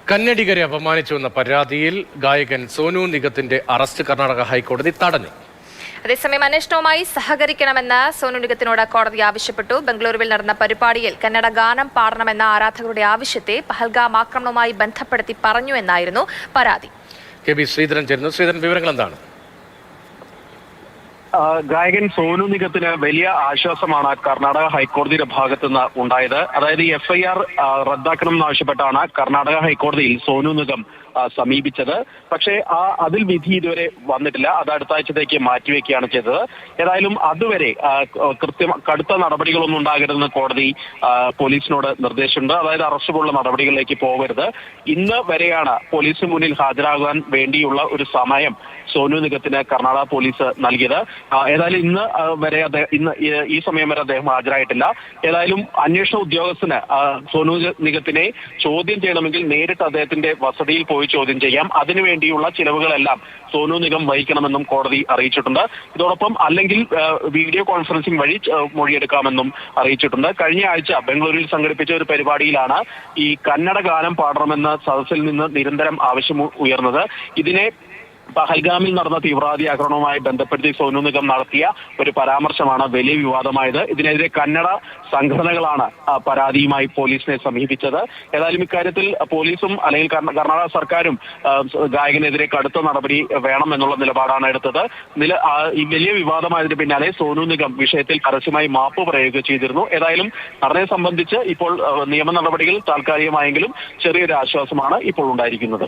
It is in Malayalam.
കന്നഡിഗരെ അപമാനിച്ചുവെന്ന പരാതിയിൽ ഗായകൻ സോനു നിഗത്തിന്റെ അറസ്റ്റ് കർണാടക ഹൈക്കോടതി തടഞ്ഞു. അതേസമയം അന്വേഷണവുമായി സഹകരിക്കണമെന്ന് സോനു നിഗത്തിനോട് കോടതി ആവശ്യപ്പെട്ടു. ബംഗളൂരുവിൽ നടന്ന പരിപാടിയിൽ കന്നഡ ഗാനം പാടണമെന്ന ആരാധകരുടെ ആവശ്യത്തെ പഹൽഗാം ആക്രമണവുമായി ബന്ധപ്പെടുത്തി പറഞ്ഞു എന്നായിരുന്നു പരാതി. കെ ബി ശ്രീധരൻ ചേരുന്നു. ശ്രീധരൻ, വിവരങ്ങൾ എന്താണ്? ഗായകൻ സോനു നിഗത്തിന് വലിയ ആശ്വാസമാണ് കർണാടക ഹൈക്കോടതിയുടെ ഭാഗത്തുനിന്ന് ഉണ്ടായത്. അതായത് ഈ FIR റദ്ദാക്കണമെന്നാവശ്യപ്പെട്ടാണ് കർണാടക ഹൈക്കോടതിയിൽ സോനു നിഗം സമീപിച്ചത്. പക്ഷേ അതിൽ വിധി ഇതുവരെ വന്നിട്ടില്ല. അത് അടുത്ത ആഴ്ചത്തേക്ക് മാറ്റിവെക്കുകയാണ് ചെയ്തത്. ഏതായാലും അതുവരെ കടുത്ത നടപടികളൊന്നും ഉണ്ടാകരുതെന്ന് കോടതി പോലീസിനോട് നിർദ്ദേശമുണ്ട്. അതായത് അറസ്റ്റ് പോലുള്ള നടപടികളിലേക്ക് പോകരുത്. ഇന്ന് വരെയാണ് പോലീസിന് മുന്നിൽ ഹാജരാകാൻ വേണ്ടിയുള്ള ഒരു സമയം സോനു നിഗത്തിന് കർണാടക പോലീസ് നൽകിയത്. ഏതായാലും ഇന്ന് ഈ സമയം വരെ അദ്ദേഹം ഹാജരായിട്ടില്ല. ഏതായാലും അന്വേഷണ ഉദ്യോഗസ്ഥന് സോനു നിഗത്തിനെ ചോദ്യം ചെയ്യണമെങ്കിൽ നേരിട്ട് അദ്ദേഹത്തിന്റെ വസതിയിൽ പോയി ചോദ്യം ചെയ്യാം. അതിനുവേണ്ടിയുള്ള ചിലവുകളെല്ലാം സോനു നിഗം വഹിക്കണമെന്നും കോടതി അറിയിച്ചിട്ടുണ്ട്. ഇതോടൊപ്പം അല്ലെങ്കിൽ വീഡിയോ കോൺഫറൻസിംഗ് വഴി മൊഴിയെടുക്കാമെന്നും അറിയിച്ചിട്ടുണ്ട്. കഴിഞ്ഞ ആഴ്ച ബംഗളൂരുവിൽ സംഘടിപ്പിച്ച ഒരു പരിപാടിയിലാണ് ഈ കന്നഡ ഗാനം പാടണമെന്ന സദസ്സിൽ നിന്ന് നിരന്തരം ആവശ്യം ഉയർന്നത്. ഇതിനെ പഹൽഗാമിൽ നടന്ന തീവ്രവാദി ആക്രമണവുമായി ബന്ധപ്പെടുത്തി സോനു നിഗം നടത്തിയ ഒരു പരാമർശമാണ് വലിയ വിവാദമായത്. ഇതിനെതിരെ കന്നഡ സംഘടനകളാണ് പരാതിയുമായി പോലീസിനെ സമീപിച്ചത്. ഏതായാലും ഇക്കാര്യത്തിൽ പോലീസും അല്ലെങ്കിൽ കർണാടക സർക്കാരും ഗായകനെതിരെ കടുത്ത നടപടി വേണം എന്നുള്ള നിലപാടാണ് എടുത്തത്. ഈ വലിയ വിവാദമായതിന് പിന്നാലെ സോനു നിഗം വിഷയത്തിൽ പരസ്യമായി മാപ്പ് പറയുക ചെയ്തിരുന്നു. ഏതായാലും നടനെ സംബന്ധിച്ച് ഇപ്പോൾ നിയമ നടപടികൾ താൽക്കാലികമായെങ്കിലും ചെറിയൊരു ആശ്വാസമാണ് ഇപ്പോൾ ഉണ്ടായിരിക്കുന്നത്.